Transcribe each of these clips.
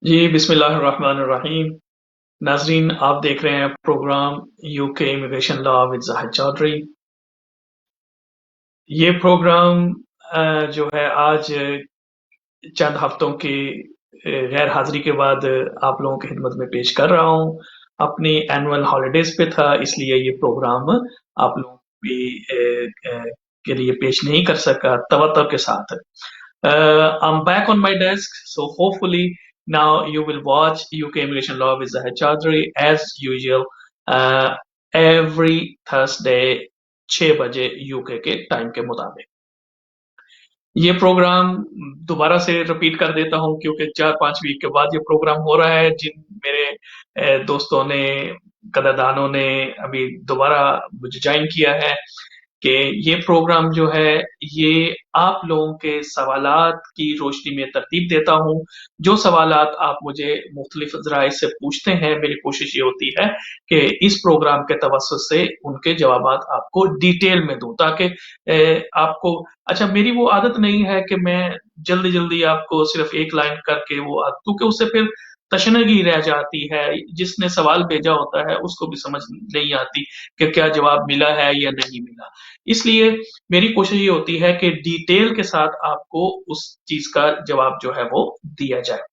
जी, बिस्मिल्लाहिर्रहमानिर्रहीम। नाज़रीन, आप देख रहे हैं program UK immigration law with Zahid Chaudhry. ये प्रोग्राम जो है आज चंद हफ्तों की गैर हाज़िरी के बाद आप लोगों की खिदमत में पेश कर रहा हूँ। अपनी एनुअल हॉलिडेज़ पे था, इसलिए ये प्रोग्राम आप लोगों के लिए पेश नहीं कर सका तवज्जो के साथ। I'm back on my desk, so hopefully now you will watch UK Immigration Law with Zahid Chaudhry as usual uh, every Thursday 6 बजे यूके के टाइम के मुताबिक। ये प्रोग्राम दोबारा से रिपीट कर देता हूँ क्योंकि 4-5 वीक के बाद ये प्रोग्राम हो रहा है। जिन मेरे दोस्तों ने, कदरदानों ने अभी दोबारा मुझे ज्वाइन किया है कि ये प्रोग्राम जो है ये आप लोगों के सवालात की रोशनी में तरतीब देता हूँ। जो सवालात आप मुझे मुख्तलिफ ज़राए से पूछते हैं, मेरी कोशिश ये होती है कि इस प्रोग्राम के तवज्जुह से उनके जवाबात आपको डिटेल में दूँ ताकि आपको अच्छा मेरी वो आदत नहीं है कि मैं जल्दी-जल्दी आपको सिर्फ़ एक लाइन करके वो क्योंकि उससे फिर तशनगी रह जाती है। जिसने सवाल भेजा होता है उसको भी समझ नहीं आती कि क्या जवाब मिला है या नहीं मिला। इसलिए मेरी कोशिश ये होती है कि डिटेल के साथ आपको उस चीज़ का जवाब जो है वो दिया जाए।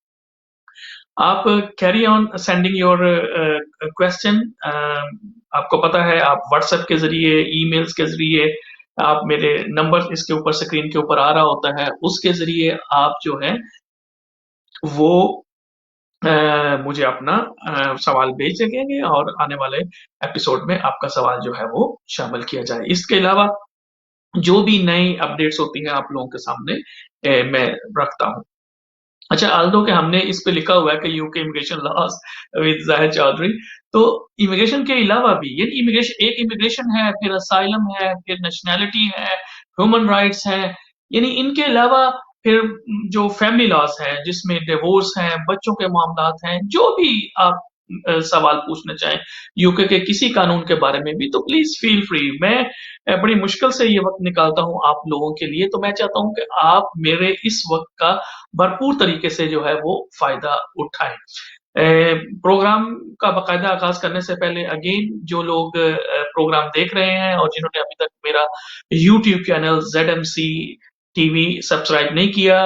आप carry on sending your question. आपको पता है आप व्हाट्सएप के ज़रिए, ईमेल्स के ज़रिए, आप मेरे नंबर इसके ऊपर स्क्रीन के ऊपर आ रहा होता है, उसके ज़रिए आप जो है वो मुझे अपना सवाल भेज सकेंगे और आने वाले एपिसोड में आपका सवाल जो है वो शामिल किया जाए। इसके अलावा जो भी नई अपडेट्स होती हैं आप लोगों के सामने मैं रखता हूँ। अच्छा, ऑल्दो कि हमने इस पे लिखा हुआ है कि UK immigration laws with Zahid Chaudhry, तो इमिग्रेशन के अलावा भी ये एक इमिग्रेशन है, फिर असाइलम है, फिर नेशनैलिटी है, ह्यूमन राइट्स हैं, यानी इनके अलावा फिर जो फैमिली लॉज़ हैं, जिसमें डिवोर्स हैं, बच्चों के मामलात हैं, जो भी आप सवाल पूछना चाहें यूके के किसी कानून के बारे में भी, तो प्लीज़ फ़ील फ्री। मैं बड़ी मुश्किल से ये वक़्त निकालता हूँ आप लोगों के लिए, तो मैं चाहता हूँ कि आप मेरे इस वक़्त का भरपूर तरीके से जो है वो फ़ायदा उठाएँ। प्रोग्राम का बाकायदा आगाज़ करने से पहले अगेन जो लोग प्रोग्राम देख रहे हैं और जिन्होंने अभी तक मेरा यूट्यूब चैनल ज़ेडएमसी टीवी सब्सक्राइब नहीं किया,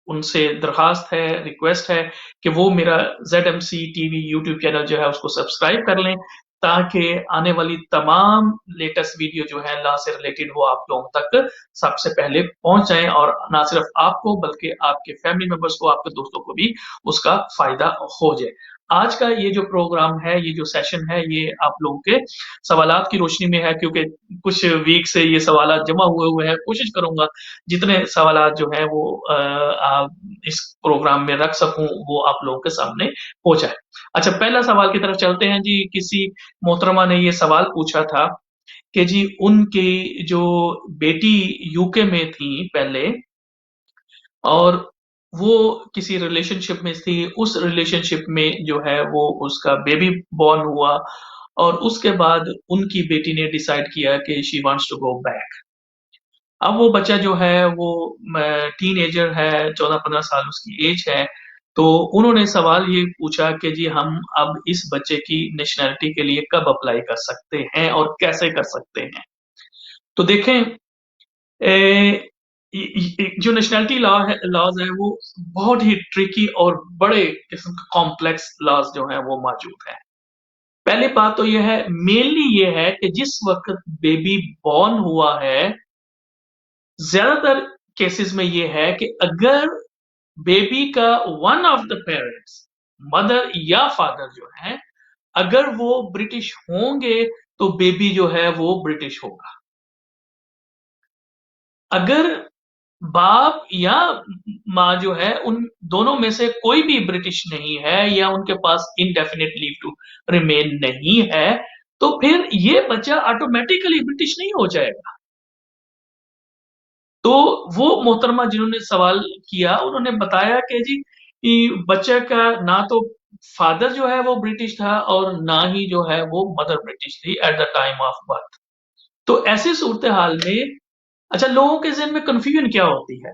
उनसे दरख़्वास्त है, रिक्वेस्ट है कि वो मेरा ज़ेडएमसी टीवी यूट्यूब चैनल जो है उसको सब्सक्राइब कर लें, ताकि आने वाली तमाम लेटेस्ट वीडियो जो है लॉ से रिलेटेड वो आप लोगों तक सबसे पहले पहुँच जाएँ और ना सिर्फ़ आपको बल्कि आपके फैमिली मेंबर्स को, आपके दोस्तों को भी उसका फ़ायदा हो जाए। आज का ये जो प्रोग्राम है, ये जो सेशन है, ये आप लोगों के सवालात की रोशनी में है क्योंकि कुछ वीक से ये सवालात जमा हुए हैं। कोशिश करूँगा जितने सवालात जो हैं वो आप इस प्रोग्राम में रख सकूँ, वो आप लोगों के सामने हो जाए। अच्छा, पहला सवाल की तरफ चलते हैं जी। किसी मोहतरमा ने ये सवाल पूछा था कि जी उनकी जो बेटी यूके में थी पहले और वो किसी रिलेशनशिप में थी, उस रिलेशनशिप में जो है वो उसका बेबी बॉर्न हुआ और उसके बाद उनकी बेटी ने डिसाइड किया कि she wants to go back. अब वो बच्चा जो है वो टीनेजर है, 14-15 साल उसकी एज है, तो उन्होंने सवाल ये पूछा कि जी हम अब इस बच्चे की नेशनैलिटी के लिए कब अप्लाई कर सकते हैं और कैसे कर सकते हैं? तो देखें जो नेशनैलिटी लॉज़ हैं वो बहुत ही ट्रिकी और बड़े किस्म के कॉम्प्लेक्स लॉज़ जो हैं वो मौजूद हैं। पहली बात तो ये है, मेनली ये है कि जिस वक़्त बेबी बॉर्न हुआ है, ज़्यादातर केसेज़ में ये है कि अगर बेबी का one of the parents, mother या फादर जो है, अगर वो ब्रिटिश होंगे, तो बेबी जो है वो ब्रिटिश होगा। अगर बाप या माँ जो है उन दोनों में से कोई भी ब्रिटिश नहीं है या उनके पास इंडेफिनिट लीव टू रिमेन नहीं है, तो फिर ये बच्चा ऑटोमैटिकली ब्रिटिश नहीं हो जाएगा। तो वो मोहतरमा जिन्होंने सवाल किया, उन्होंने बताया कि जी कि बच्चे का ना तो फादर जो है वो ब्रिटिश था और ना ही जो है वो मदर ब्रिटिश थी at the time of birth. तो ऐसी सूरत-ए-हाल में अच्छा लोगों के ज़हन में कन्फ्यूजन क्या होती है?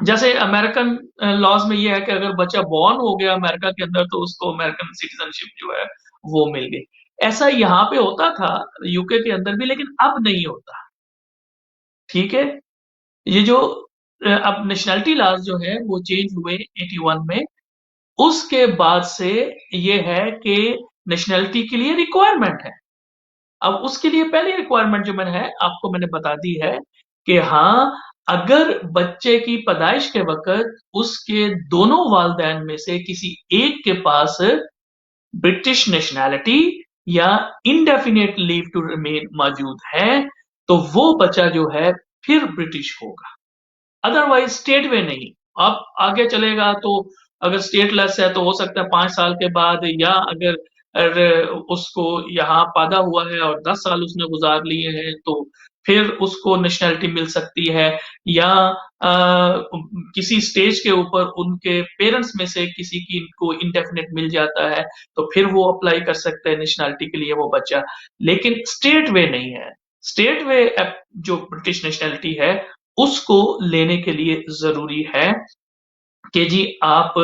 जैसे अमेरिकन लॉज में ये है कि अगर बच्चा बॉर्न हो गया अमेरिका के अंदर तो उसको अमेरिकन सिटीजनशिप जो है वो मिल गई। ऐसा यहाँ पे होता था यूके के अंदर भी, लेकिन अब नहीं होता। ठीक है। ये जो अब नेशनैलिटी लॉज जो है वो चेंज हुए 81 में। उसके बाद से ये है कि नेशनैलिटी के लिए रिक्वायरमेंट है। अब उसके लिए पहली रिक्वायरमेंट जो मैंने बता दी है कि हाँ, अगर बच्चे की पैदाइश के वक़्त उसके दोनों वालिदैन में से किसी एक के पास ब्रिटिश नेशनैलिटी या इंडेफिनिट लीव टू रिमेन मौजूद है, तो वो बच्चा जो है फिर ब्रिटिश होगा। अदरवाइज स्टेट वे नहीं। आप आगे चलेगा तो अगर स्टेटलेस है तो हो सकता है 5 साल के बाद, या अगर उसको यहाँ पैदा हुआ है और 10 साल उसने गुजार लिए हैं तो फिर उसको नेशनैलिटी मिल सकती है, या किसी स्टेज के ऊपर उनके पेरेंट्स में से किसी की को इंडेफिनिट मिल जाता है तो फिर वो अप्लाई कर सकते हैं नेशनैलिटी के लिए वो बच्चा। लेकिन स्टेट वे नहीं है। स्टेट वे जो ब्रिटिश नेशनैलिटी है उसको लेने के लिए ज़रूरी है कि जी आप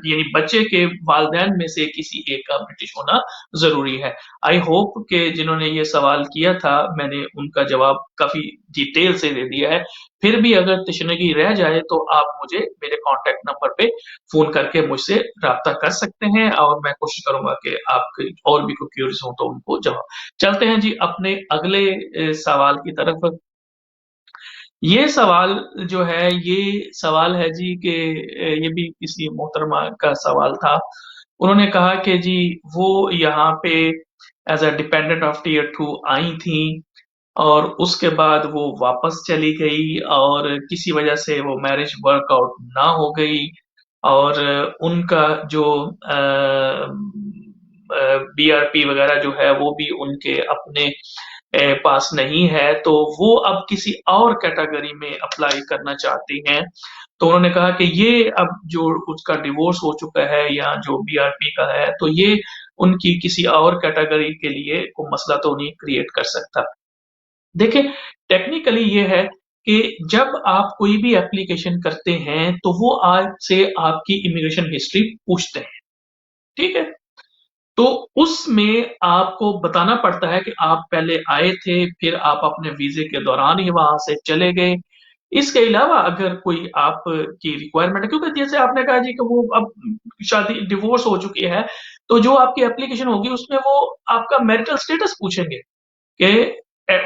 यानी बच्चे के वालिदैन में से किसी एक का ब्रिटिश होना ज़रूरी है। आई होप कि जिन्होंने ये सवाल किया था मैंने उनका जवाब काफ़ी डिटेल से दे दिया है। फिर भी अगर तशनगी रह जाए तो आप मुझे मेरे कॉन्टैक्ट नंबर पे फ़ोन करके मुझसे राब्ता कर सकते हैं और मैं कोशिश करूँगा कि आपके और भी कोई क्वेरीज़ हों तो उनको जवाब। चलते हैं जी अपने अगले सवाल की तरफ। ये सवाल जो है, ये सवाल है जी कि ये भी किसी मोहतरमा का सवाल था। उन्होंने कहा कि जी वो यहाँ पे as a dependent of tier 2 आई थीं और उसके बाद वो वापस चली गई और किसी वजह से वो मैरिज वर्कआउट ना हो गई और उनका जो बीआरपी वगैरह जो है वो भी उनके अपने पास नहीं है, तो वो अब किसी और कैटेगरी में अप्लाई करना चाहती हैं। तो उन्होंने कहा कि ये अब जो उसका डिवोर्स हो चुका है या जो बीआरपी का है, तो ये उनकी किसी और कैटेगरी के लिए कोई मसला तो नहीं क्रिएट कर सकता। देखिए, टेक्निकली ये है कि जब आप कोई भी एप्लीकेशन करते हैं, तो वो आपसे आपकी इमिग्रेशन हिस्ट्री पूछते हैं, ठीक है? तो उसमें आपको बताना पड़ता है कि आप पहले आए थे, फिर आप अपने वीज़े के दौरान ही वहाँ से चले गए। इसके अलावा अगर कोई आपकी रिक्वायरमेंट है, क्योंकि जैसे आपने कहा जी कि वो अब शादी डिवोर्स हो चुकी है, तो जो आपकी एप्लीकेशन होगी उसमें वो आपका मैरिटल स्टेटस पूछेंगे कि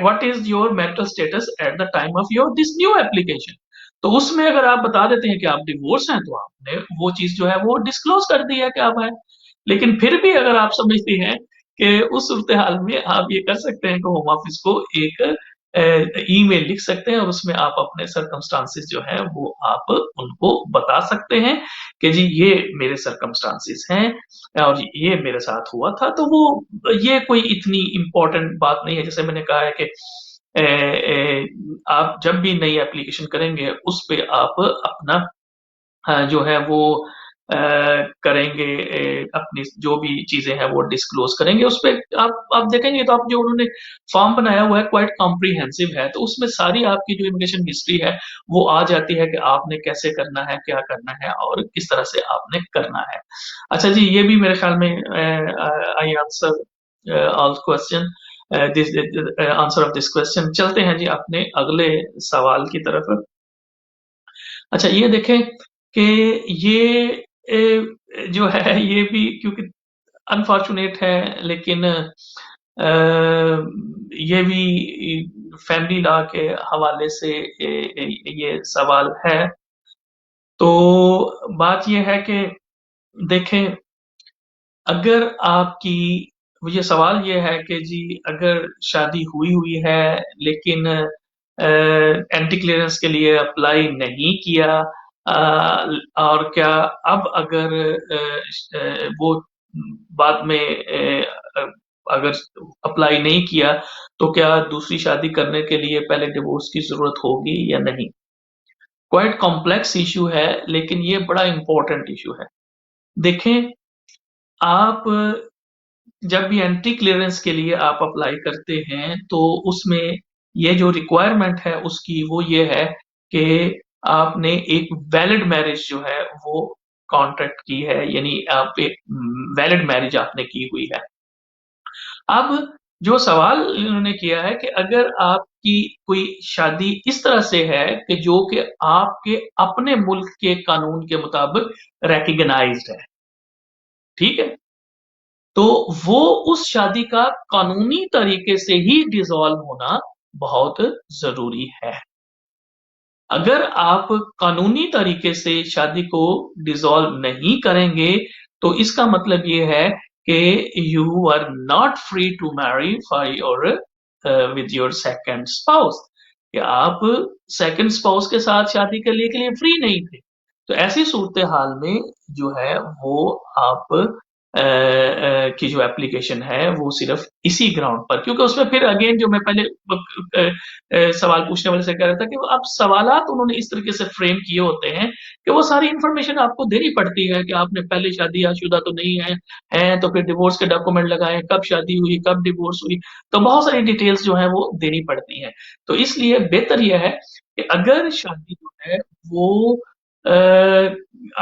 what is your marital status at the time of your this new application. तो उसमें अगर आप बता देते हैं कि आप डिवोर्स हैं, तो आपने वो चीज़ जो है वो डिस्क्लोज़ कर दी है कि आप हैं। लेकिन फिर भी अगर आप समझती हैं कि उस सूरत-हाल में आप ये कर सकते हैं कि होम ऑफिस को एक ईमेल लिख सकते हैं और उसमें आप अपने सर्कमस्टांसेस जो हैं वो आप उनको बता सकते हैं कि जी ये मेरे सर्कमस्टांसेस हैं और ये मेरे साथ हुआ था। तो वो ये कोई इतनी इम्पोर्टेंट बात नहीं है। जैसे मैंने कहा है कि आप जब भी नई एप्लीकेशन करेंगे उस पे आप अपना जो है वो अ, करेंगे अपनी जो भी चीज़ें हैं वो डिस्क्लोज़ करेंगे। उसपे आप देखेंगे तो आप जो उन्होंने फॉर्म बनाया हुआ है क्वाइट कॉम्प्रिहेंसिव है, तो उसमें सारी आपकी जो इमिग्रेशन हिस्ट्री है, वो आ जाती है कि आपने कैसे करना है, क्या करना है और किस तरह से आपने करना है। अच्छा जी, ये भी मेरे ख़्याल में I answer all question this answer of this question. चलते हैं जी अपने अगले सवाल की तरफ। अच्छा ये देखें कि ये जो है ये भी क्योंकि अनफॉर्चुनेट है लेकिन ये भी फैमिली लॉ के हवाले से ये सवाल है। तो बात ये है कि देखें, अगर आपकी ये सवाल ये है कि जी अगर शादी हुई हुई है लेकिन एंटी क्लीयरेंस के लिए अप्लाई नहीं किया और क्या अब अगर वो बाद में अगर अप्लाई नहीं किया तो क्या दूसरी शादी करने के लिए पहले डिवोर्स की ज़रूरत होगी या नहीं? क्वाइट कॉम्प्लेक्स इश्यू है लेकिन ये बड़ा इम्पोर्टेंट इश्यू है। देखें, आप जब भी एंट्री क्लीयरेंस के लिए आप अप्लाई करते हैं, तो उसमें ये जो रिक्वायरमेंट है उसकी वो ये है कि आपने एक वैलिड मैरिज जो है वो कॉन्ट्रैक्ट की है, यानी आप एक वैलिड मैरिज आपने की हुई है। अब जो सवाल इन्होंने किया है कि अगर आपकी कोई शादी इस तरह से है कि जो कि आपके अपने मुल्क के कानून के मुताबिक रिकॉग्नाइज्ड है, ठीक है? तो वो उस शादी का कानूनी तरीके से ही डिसॉल्व होना बहुत ज़रूरी है। अगर आप कानूनी तरीके से शादी को डिसॉल्व नहीं करेंगे, तो इसका मतलब ये है कि you are not free to marry for your with your second spouse, कि आप सेकंड स्पाउस के साथ शादी करने के लिए फ्री नहीं थे। तो ऐसी सूरत हाल में जो है वो आप की जो एप्लीकेशन है वो सिर्फ इसी ग्राउंड पर, क्योंकि उसमें फिर अगेन जो मैं पहले सवाल पूछने वाले से कह रहा था कि वो आप सवालात उन्होंने इस तरीके से फ्रेम किए होते हैं कि वो सारी इंफॉर्मेशन आपको देनी पड़ती है कि आपने पहले शादीशुदा तो नहीं है, हैं तो फिर डिवोर्स के डॉक्यूमेंट लगाएं, कब शादी हुई, कब डिवोर्स हुई, तो बहुत सारी डिटेल्स जो है वो देनी पड़ती हैं। तो इसलिए बेहतर यह है कि अगर शादी जो है वो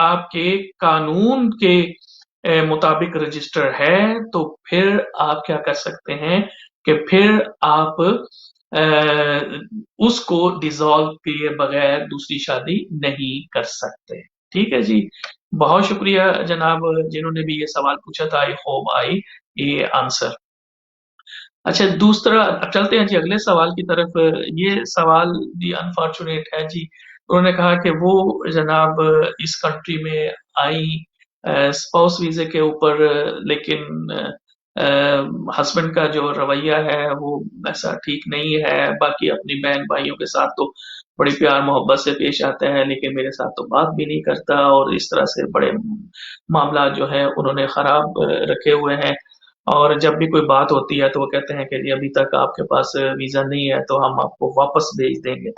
आपके कानून के मुताबिक रजिस्टर है, तो फिर आप क्या कर सकते हैं कि फिर आप उसको डिसॉल्व किए बगैर दूसरी शादी नहीं कर सकते। ठीक है जी। बहुत शुक्रिया जनाब जिन्होंने भी ये सवाल पूछा था। आई होप आई ये आंसर। अच्छा, दूसरा अब चलते हैं जी अगले सवाल की तरफ। ये सवाल भी अनफॉर्चुनेट है जी। उन्होंने कहा कि वो जनाब इस कंट्री में आई स्पाउस वीज़े के ऊपर, लेकिन हस्बैंड का जो रवैया है वो ऐसा ठीक नहीं है। बाकी अपनी बहन-भाइयों के साथ तो बड़ी प्यार-मोहब्बत से पेश आता है, लेकिन मेरे साथ तो बात भी नहीं करता, और इस तरह से बड़े मामला जो है उन्होंने खराब रखे हुए हैं। और जब भी कोई बात होती है तो वो कहते हैं कि जी अभी तक आपके पास वीज़ा नहीं है तो हम आपको वापस भेज देंगे।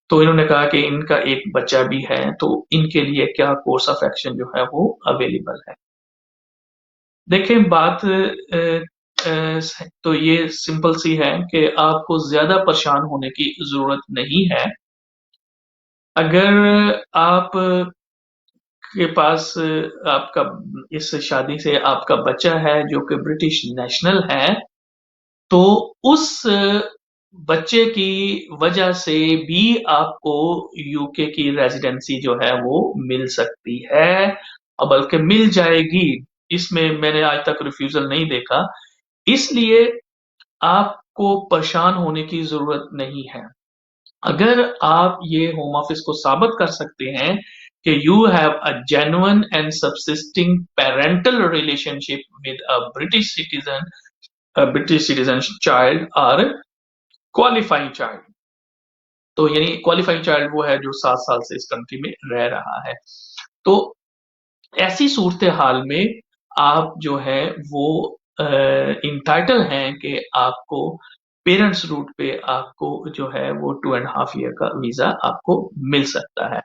तो इन्होंने कहा कि इनका एक बच्चा भी है, तो इनके लिए क्या कोर्स ऑफ एक्शन जो है वो अवेलेबल है। देखें बात तो ये सिंपल सी है कि आपको ज़्यादा परेशान होने की ज़रूरत नहीं है। अगर आप के पास आपका इस शादी से आपका बच्चा है जो कि ब्रिटिश नेशनल है, तो उस बच्चे की वजह से भी आपको यूके की रेज़िडेंसी जो है वो मिल सकती है, और बल्कि मिल जाएगी। इसमें मैंने आज तक रिफ्यूज़ल नहीं देखा, इसलिए आपको परेशान होने की ज़रूरत नहीं है। अगर आप ये होम ऑफिस को साबित कर सकते हैं कि you have a genuine and subsisting parental relationship with a British citizen child और क्वालिफाइंग चाइल्ड, तो यानी क्वालिफाइंग चाइल्ड वो है जो 7 साल से इस कंट्री में रह रहा है। तो ऐसी सूरत हाल में आप जो है वो इंटाइटल हैं कि आपको पेरेंट्स रूट पे आपको जो है वो 2.5 ईयर का वीजा आपको मिल सकता है।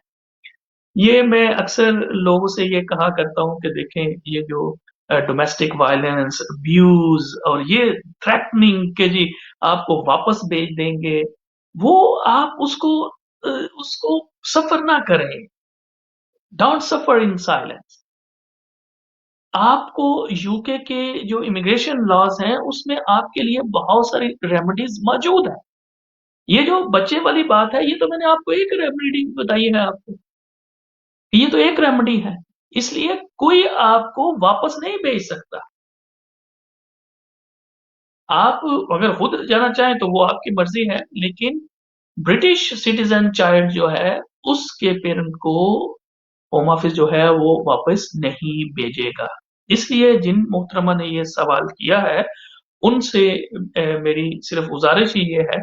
ये मैं अक्सर लोगों से ये कहा करता हूँ कि देखें ये जो डोमेस्टिक वायलेंस, अब्यूज और ये थ्रेटनिंग के जी आपको वापस भेज देंगे, वो आप उसको सफर ना करें। Don't suffer in silence. आपको यूके के जो इमिग्रेशन लॉज हैं उसमें आपके लिए बहुत सारी रेमेडीज मौजूद है। ये जो बच्चे वाली बात है ये तो मैंने आपको एक रेमेडी बताई है आपको, ये तो एक रेमेडी है, इसलिए कोई आपको वापस नहीं भेज सकता। आप अगर खुद जाना चाहें तो वो आपकी मर्जी है, लेकिन ब्रिटिश सिटीजन चाइल्ड जो है उसके पेरेंट को होम ऑफिस जो है वो वापस नहीं भेजेगा। इसलिए जिन मोहतरमा ने ये सवाल किया है उनसे मेरी सिर्फ गुजारिश ही ये है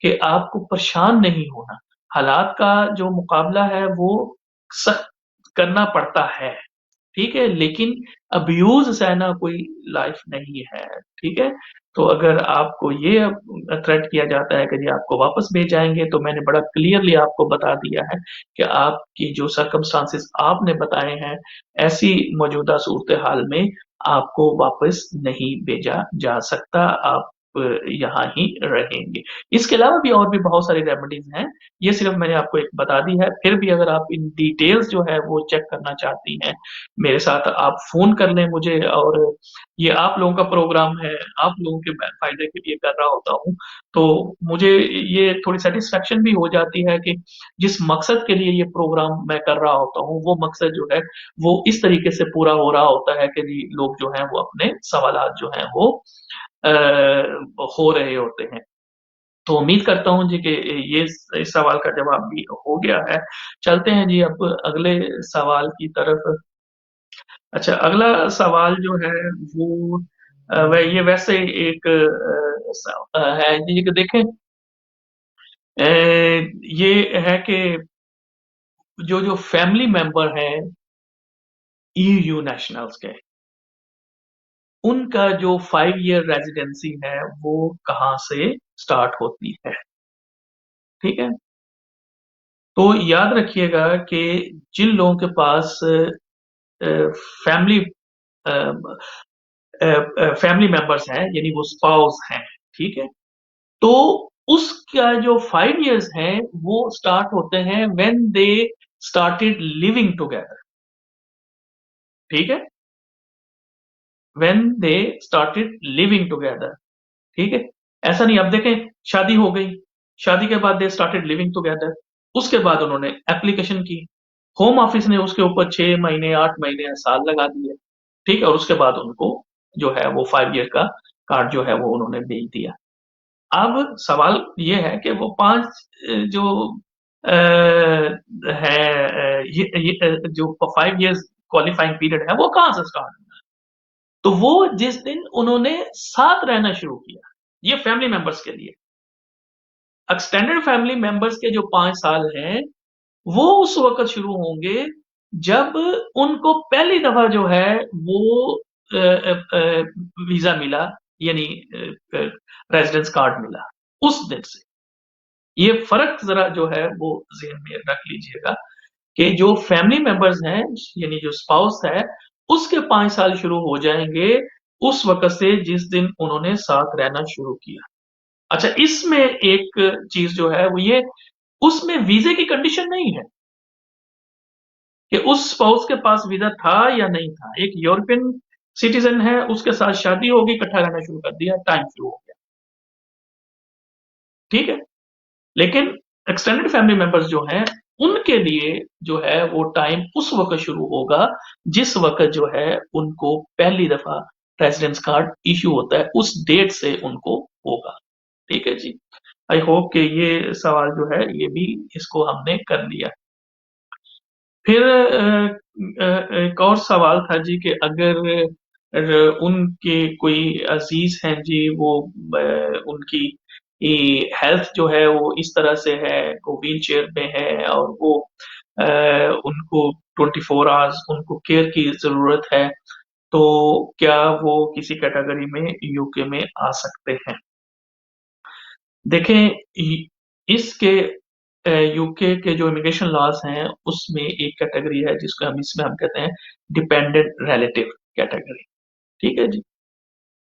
कि आपको परेशान नहीं होना। हालात का जो मुकाबला है वो सख्त करना पड़ता है, ठीक है? लेकिन अब्यूज़ सहना कोई लाइफ़ नहीं है, ठीक है? तो अगर आपको ये थ्रेट किया जाता है कि जी आपको वापस भेजाएँगे, तो मैंने बड़ा क्लियरली आपको बता दिया है कि आपकी जो सर्कमस्टांसेस आपने बताए हैं, ऐसी मौजूदा सूरत-ए-हाल में आपको वापस नहीं भेजा जा सकता। आप यहाँ ही रहेंगे। इसके अलावा भी और भी बहुत सारी रेमेडीज़ हैं, ये सिर्फ़ मैंने आपको एक बता दी है, फिर भी अगर आप इन डिटेल्स जो है वो चेक करना चाहती हैं, मेरे साथ आप फ़ोन कर लें मुझे और ये आप लोगों का प्रोग्राम है, आप लोगों के फ़ायदे के लिए कर रहा होता हूँ, तो मुझे ये थोड़ी सैटिस्फैक्शन भी हो जाती है कि जिस मकसद के लिए ये प्रोग्राम मैं कर रहा होता हूँ, वो मकसद जो है, वो इस तरीके से पूरा हो रहा होता है कि जी लोग जो हैं वो अपने सवालात जो हैं वो अ, हो रहे होते हैं। तो उम्मीद करता हूँ जी कि ये इस सवाल का जवाब भी हो गया है। चलते हैं जी अब अगले सवाल की तरफ। अच्छा, अगला सवाल जो है वो ये वैसे एक है जी कि देखें ये है कि जो फैमिली मेंबर हैं ईयू नेशनल्स के, उनका जो 5 ईयर रेज़िडेंसी है वो कहाँ से स्टार्ट होती है, ठीक है? तो याद रखिएगा कि जिन लोगों के पास फैमिली अ फैमिली मेंबर्स हैं, यानी वो स्पाउस हैं, ठीक है? तो उसका जो 5 इयर्स हैं, वो स्टार्ट होते हैं when they started living together, ठीक है? When they started living together, ठीक है? ऐसा नहीं अब देखें शादी हो गई, शादी के बाद दे स्टार्टेड लिविंग टुगेदर, उसके बाद उन्होंने एप्लीकेशन की, होम ऑफिस ने उसके ऊपर 6 महीने, 8 महीने, साल लगा दिए, ठीक है? और उसके बाद उनको जो है वो 5 ईयर का कार्ड जो है वो उन्होंने भेज दिया। अब सवाल ये है कि वो 5 जो है जो 5 इयर्स क्वालिफाइंग पीरियड है वो कहाँ से स्टार्ट हुआ? तो वो जिस दिन उन्होंने साथ रहना शुरू किया, ये फैमिली मेंबर्स के लिए। एक्सटेंडेड फैमिली मेंबर्स के जो 5 साल हैं, वो उस वक़्त शुरू होंगे जब उनको पहली दफ़ा जो है वो वीज़ा मिला यानी रेज़िडेंस कार्ड मिला, उस दिन से। ये फ़र्क ज़रा जो है वो ज़हन में रख लीजिएगा कि जो फैमिली मेंबर्स हैं यानी जो स्पाउस है, उसके 5 साल शुरू हो जाएँगे उस वक़्त से जिस दिन उन्होंने साथ रहना शुरू किया। अच्छा इसमें एक चीज़ जो है वो ये उसमें वीज़े की कंडीशन नहीं है कि उस स्पाउस के पास वीज़ा था या नहीं था। एक यूरोपियन सिटिज़न है, उसके साथ शादी हो गई, इकट्ठा रहना शुरू कर दिया, टाइम शुरू हो गया, ठीक है? लेकिन एक्सटेंडेड फैमिली मेंबर्स जो हैं, उनके लिए जो है वो टाइम उस वक़्त शुरू होगा, जिस वक़्त जो है उनको पहली दफ़ा रेज़िडेंस कार्ड इश्यू होता है, उस डेट से उनको होगा। ठीक है जी? आई होप कि ये सवाल जो है, ये भी इसको हमने कर लिया। फिर एक और सवाल था जी कि अगर उनके कोई अज़ीज़ हैं जी, वो उनकी हेल्थ जो है वो इस तरह से है, वो व्हीलचेयर पे है और वो अ, उनको 24 आवर्स उनको केयर की ज़रूरत है, तो क्या वो किसी कैटेगरी में यूके में आ सकते हैं? देखें इ इसके यूके के जो इमिग्रेशन लॉज़ हैं, उसमें एक कैटेगरी है जिसको हम कहते हैं डिपेंडेंट रिलेटिव कैटेगरी, ठीक है जी?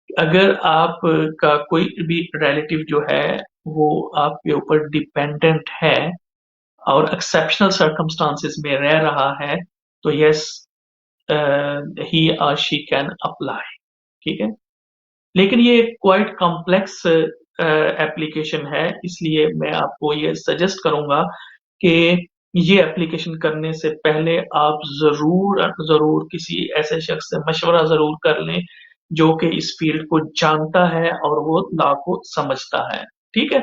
अगर आप का कोई भी रिलेटिव जो है, वो आपके ऊपर डिपेंडेंट है और एक्सेप्शनल सर्कमस्टेंसेस में रह रहा है, तो येस अ, ही और शी कैन अप्लाई, ठीक है? लेकिन ये क्वाइट कॉम्प्लेक्स एप्लीकेशन है, इसलिए मैं आपको ये सजेस्ट करूँगा कि ये एप्लीकेशन करने से पहले आप ज़रूर किसी ऐसे शख्स से मशवरा ज़रूर कर लें, जो कि इस फ़ील्ड को जानता है और वो लॉ को समझता है, ठीक है?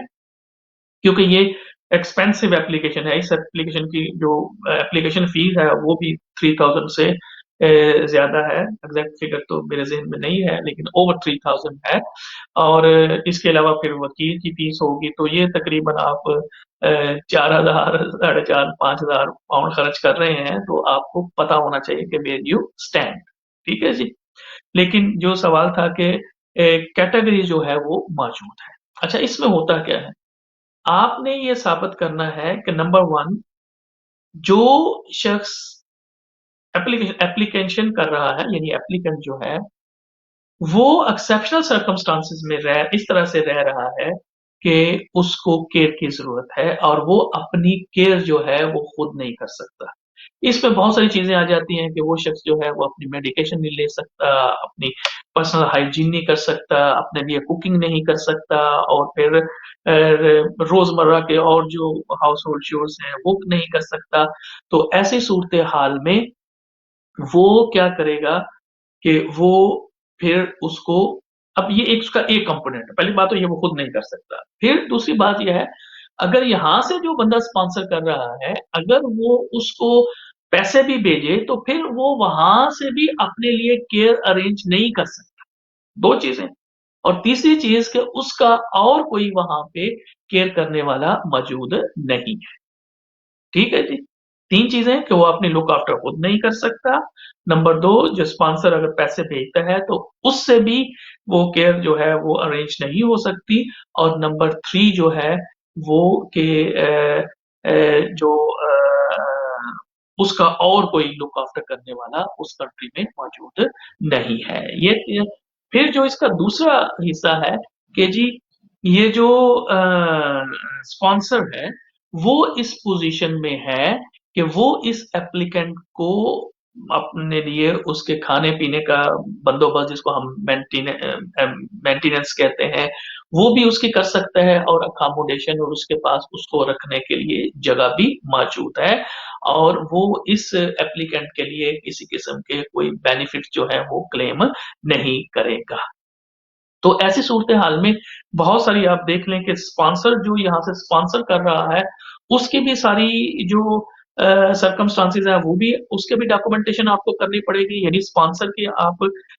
क्योंकि ये एक्सपेंसिव एप्लीकेशन है, इस एप्लीकेशन की जो एप्लीकेशन फ़ीस है वो भी 3000 से ज़्यादा है, एग्ज़ैक्ट फ़िगर तो मेरे ज़हन में नहीं है लेकिन ओवर 3000 है और इसके अलावा फिर वकील की फ़ीस होगी तो ये तकरीबन आप 4000 साढ़े 4 5000 पाउंड खर्च कर रहे हैं, तो आपको पता होना चाहिए कि वेयर यू स्टैंड, ठीक है जी? लेकिन जो सवाल था कि कैटेगरी जो है वो मौजूद है। अच्छा इसमें होता क्या है? आपने ये साबित करना है कि नंबर 1 जो शख्स एप्लीकेशन कर रहा है यानी एप्लीकेंट जो है, वो एक्सेप्शनल सर्कमस्टांसेस में रह इस तरह से रह रहा है कि उसको केयर की ज़रूरत है और वो अपनी केयर जो है वो खुद नहीं कर सकता। इसमें बहुत सारी चीज़ें आ जाती हैं कि वो शख्स जो है वो अपनी मेडिकेशन नहीं ले सकता, अपनी पर्सनल हाइजीन नहीं कर सकता, अपने लिए कुकिंग नहीं कर सकता और फिर रोज़मर्रा के और जो हाउसहोल्ड चोर्स हैं वो नहीं कर सकता। तो ऐसी सूरत-ए-हाल में वो क्या करेगा कि वो फिर उसको अब ये एक उसका एक कंपोनेंट है। पहली बात तो ये वो खुद नहीं कर सकता। फिर दूसरी बात ये है, अगर यहाँ से जो बंदा स्पॉन्सर कर रहा है, अगर वो उसको पैसे भी भेजे, तो फिर वो वहाँ से भी अपने लिए केयर अरेंज नहीं कर सकता। 2 चीज़ें और तीसरी चीज़ कि उसका और कोई वहाँ पे केयर करने वाला मौजूद नहीं है। ठीक है जी। 3 चीज़ें कि वो अपनी लुक आफ्टर खुद नहीं कर सकता। नंबर 2 जो स्पॉन्सर अगर पैसे भेजता है तो उससे भी वो केयर जो है वो अरेंज नहीं हो सकती और नंबर 3 जो है वो कि जो उसका और कोई लुक आफ्टर करने वाला उस कंट्री में मौजूद नहीं है। ये फिर जो इसका दूसरा हिस्सा है कि जी ये जो स्पॉन्सर है वो इस पोजीशन में है कि वो इस एप्लीकेंट को अपने लिए उसके खाने-पीने का बंदोबस्त जिसको हम मेंटेनेंस कहते हैं, वो भी उसकी कर सकता है और अकोमोडेशन और उसके पास उसको रखने के लिए जगह भी मौजूद है और वो इस एप्लीकेंट के लिए किसी किस्म के कोई बेनिफिट जो है वो क्लेम नहीं करेगा। तो ऐसी सूरत-ए-हाल में बहुत सारी आप देख लें कि स्पॉन्सर जो यहाँ से स्पॉन्सर कर रहा है, उसकी भी सारी जो सर्कमस्टांसेस हैं वो भी उसके भी डॉक्यूमेंटेशन आपको करनी पड़ेगी, यानी स्पॉन्सर की आप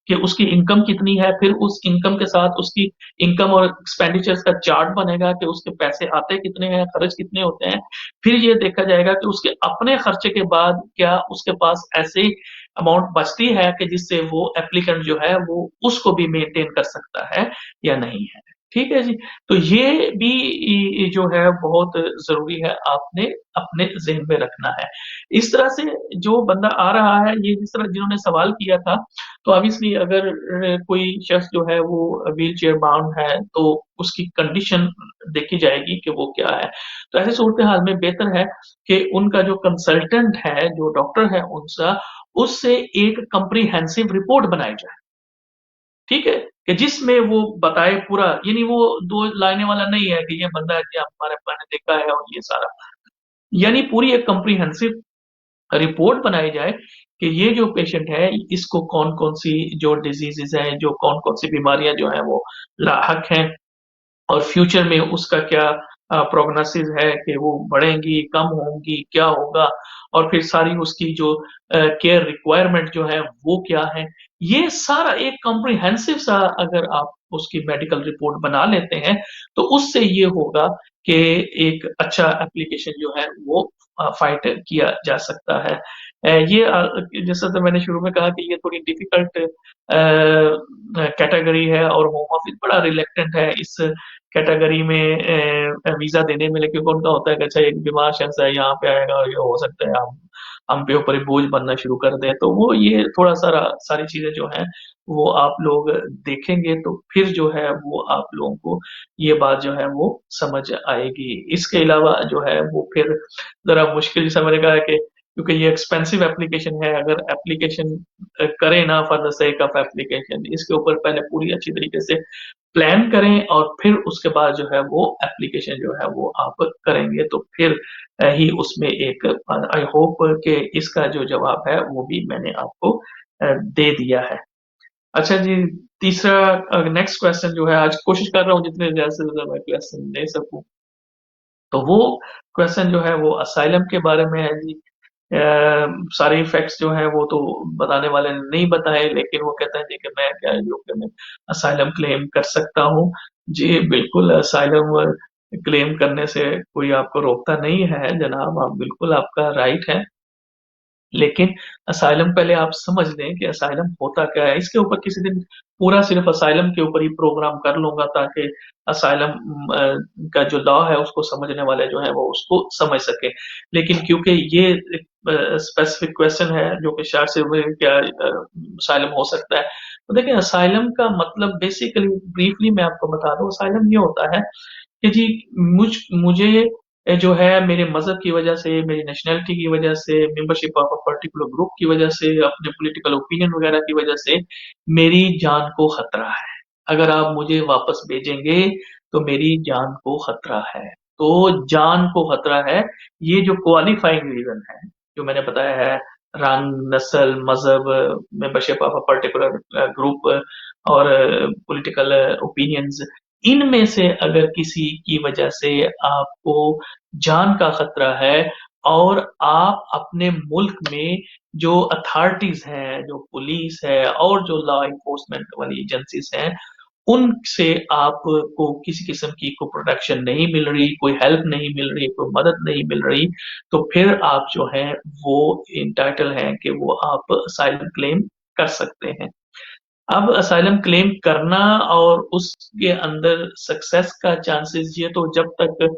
कि उसकी इनकम कितनी है, फिर उस इनकम के साथ उसकी इनकम और एक्सपेंडिचर्स का चार्ट बनेगा कि उसके पैसे आते कितने हैं, खर्च कितने होते हैं। फिर ये देखा जाएगा कि उसके अपने खर्चे के बाद क्या उसके पास ऐसे अमाउंट बचती है कि जिससे वो एप्लीकेंट जो है वो उसको भी मेंटेन कर सकता है या नहीं है। ठीक है जी? तो ये भी जो है बहुत ज़रूरी है आपने अपने ज़हन में रखना है। इस तरह से जो बंदा आ रहा है ये जिस तरह जिन्होंने सवाल किया था, तो ऑब्वियसली अगर कोई शख्स जो है वो व्हीलचेयर बाउंड है तो उसकी कंडीशन देखी जाएगी कि वो क्या है। तो ऐसी सूरत-ए-हाल में बेहतर है कि उनका जो कंसल्टेंट है, जो डॉक्टर है उनसा उससे एक कम्प्रिहेंसिव रिपोर्ट बनाई जाए, ठीक है? कि जिसमें वो बताए पूरा यानी वो 2 लाइनें वाला नहीं है कि ये बंदा जी हमारे मैंने देखा है और ये सारा। यानी पूरी एक कम्प्रिहेंसिव रिपोर्ट बनाई जाए कि ये जो पेशेंट है इसको कौन-कौन सी जो डिज़ीज़ेज़ हैं, जो कौन-कौन सी बीमारियाँ जो हैं वो लाहक हैं और फ्यूचर में उसका क्या प्रोग्नोसिस है कि वो बढ़ेंगी, कम होंगी, क्या होगा? और फिर सारी उसकी जो केयर रिक्वायरमेंट जो है वो क्या है? ये सारा एक कॉम्प्रिहेंसिव सा अगर आप उसकी मेडिकल रिपोर्ट बना लेते हैं, तो उससे ये होगा कि एक अच्छा एप्लीकेशन जो है वो फाइट किया जा सकता है। जैसा तो मैंने शुरू में कहा कि ये थोड़ी डिफ़िकल्ट कैटेगरी है और होम ऑफिस बड़ा रिलक्टेंट है इस कैटेगरी में वीज़ा देने में लेकिन उनका होता है कि अच्छा एक बीमार शख्स है यहाँ पे आएगा और ये हो सकता है हम पे ऊपर ही बोझ बनना शुरू कर दें। तो वो ये थोड़ा सारी चीज़ें जो हैं वो आप लोग देखेंगे तो फिर जो है वो आप लोगों को ये बात जो है वो समझ आएगी। इसके अलावा जो है वो फिर ज़रा मुश्किल जैसा मैंने कहा है कि क्योंकि ये एक्सपेंसिव एप्लीकेशन है अगर एप्लीकेशन करें ना for the sake of application इसके ऊपर पहले पूरी अच्छी तरीके से प्लान करें और फिर उसके बाद जो है वो एप्लीकेशन जो है वो आप करेंगे तो फिर ही उसमें एक आई होप कि इसका जो जवाब है वो भी मैंने आपको दे दिया है। अच्छा जी, तीसरा नेक्स्ट क्वेश्चन जो है आज कोशिश कर रहा हूँ जितने ज़्यादा से ज़्यादा मैं क्वेश्चन दे सकूँ। तो वो क्वेश्चन जो है वो असाइलम के बारे में है जी। अ, सारे फैक्ट्स जो हैं वो तो बताने वाले ने नहीं बताए लेकिन वो कहता है जी कि मैं क्या यूके में असाइलम क्लेम कर सकता हूँ। जी, बिल्कुल असाइलम क्लेम करने से कोई आपको रोकता नहीं है जनाब, आप बिल्कुल आपका राइट है। लेकिन असाइलम पहले आप समझ लें कि असाइलम होता क्या है। इसके ऊपर किसी दिन पूरा सिर्फ़ असाइलम के ऊपर ही प्रोग्राम कर लूँगा ताकि असाइलम का जो लॉ है उसको समझने वाले जो हैं वो उसको समझ सकें। लेकिन क्योंकि ये एक स्पेसिफिक क्वेश्चन है जो कि शायद से वो क्या असाइलम हो सकता है। तो देखिए असाइलम का मतलब बेसिकली ब्रीफली मैं आपको बता दूँ असाइलम ये होता है कि जी मुझे जो है मेरे मज़हब की वजह से, मेरी नेशनैलिटी की वजह से, membership of a particular group की वजह से, अपने पॉलिटिकल ओपिनियन वगैरह की वजह से मेरी जान को खतरा है। अगर आप मुझे वापस भेजेंगे तो मेरी जान को खतरा है। तो जान को खतरा है, ये जो क्वालिफाइंग रीज़न है, जो मैंने बताया है रंग, नस्ल, मज़हब, membership of a particular group और पॉलिटिकल ओपिनियंस इनमें से अगर किसी की वजह से आपको जान का खतरा है और आप अपने मुल्क में जो अथॉरिटीज़ हैं, जो पुलिस है और जो लॉ एनफोर्समेंट वाली एजेंसीज़ हैं, उनसे आपको किसी किस्म की कोई प्रोटेक्शन नहीं मिल रही, कोई हेल्प नहीं मिल रही, कोई मदद नहीं मिल रही, तो फिर आप जो हैं वो एंटाइटल हैं कि वो आप असाइलम क्लेम कर सकते हैं। अब असाइलम क्लेम करना और उसके अंदर सक्सेस का चांसेस ये तो जब तक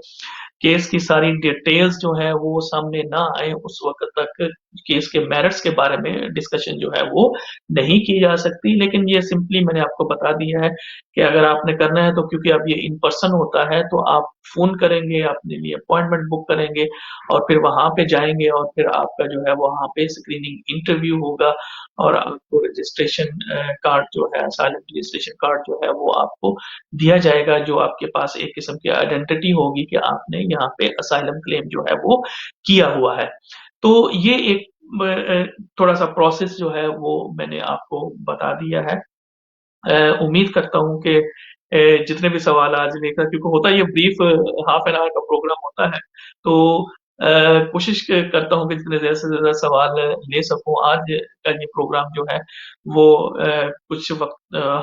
केस की सारी डिटेल्स जो है वो सामने ना आए उस वक़्त तक केस के मेरिट्स के बारे में डिस्कशन जो है वो नहीं की जा सकती। लेकिन ये सिंपली मैंने आपको बता दिया है कि अगर आपने करना है तो क्योंकि अब ये इन पर्सन होता है तो आप फ़ोन करेंगे, अपने लिए अपॉइंटमेंट बुक करेंगे और फिर वहाँ पे जाएँगे और फिर आपका जो है वहाँ पे स्क्रीनिंग इंटरव्यू होगा और आपको रजिस्ट्रेशन कार्ड जो है असाइलम रजिस्ट्रेशन कार्ड जो है वो आपको दिया जाएगा जो आपके पास एक किस्म की आइडेंटिटी होगी कि आपने यहाँ पे असाइलम क्लेम जो है वो किया हुआ है। तो ये एक थोड़ा-सा प्रोसेस जो है वो मैंने आपको बता दिया है। उम्मीद करता हूँ कि जितने भी सवाल आज लेकर क्योंकि होता ये ब्रीफ हाफ एन आवर का प्रोग्राम होता है, तो कोशिश करता हूँ कि जितने ज़्यादा से ज़्यादा सवाल ले सकूँ। आज का ये प्रोग्राम जो है वो कुछ वक़्त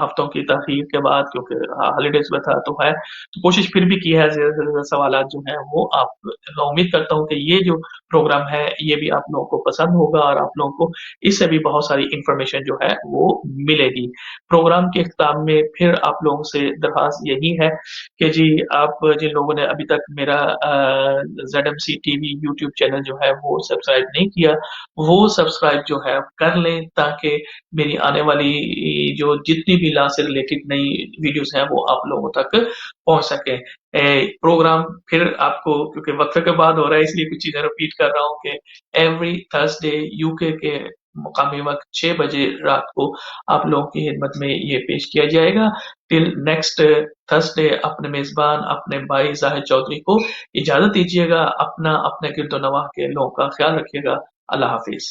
हफ्तों की ताख़ीर के बाद क्योंकि हॉलिडेज़ में था तो है, तो कोशिश फिर भी की है ज़्यादा से ज़्यादा सवालात जो हैं वो आप उम्मीद करता हूँ कि ये जो प्रोग्राम है ये भी आप लोगों को पसंद होगा और आप लोगों को इससे भी बहुत सारी इन्फॉर्मेशन जो है वो मिलेगी। प्रोग्राम के इख्तिताम में फिर आप लोगों से दरख्वास्त यही है कि जी आप जिन लोगों ने अभी तक मेरा ज़ेडएमसी टीवी यूट्यूब चैनल जो है वो सब्सक्राइब नहीं किया, वो सब्सक्राइब जो है कर लें ताकि मेरी आने वाली जो जितनी भी लॉ से रिलेटेड नई वीडियोज़ हैं वो आप लोगों तक पहुँच सकें। प्रोग्राम फिर आपको क्योंकि वक़्त के बाद हो रहा है इसलिए कुछ चीज़ें रिपीट कर रहा हूँ कि एवरी थर्सडे यूके के मुकामी वक़्त 6 बजे रात को आप लोगों की खिदमत में ये पेश किया जाएगा। टिल नेक्स्ट थर्सडे अपने मेज़बान अपने भाई ज़ाहिद चौधरी को इजाज़त दीजिएगा। अपना अपने गिरदो-नवाह के लोगों का ख़्याल रखिएगा। अल्लाह हाफ़िज़।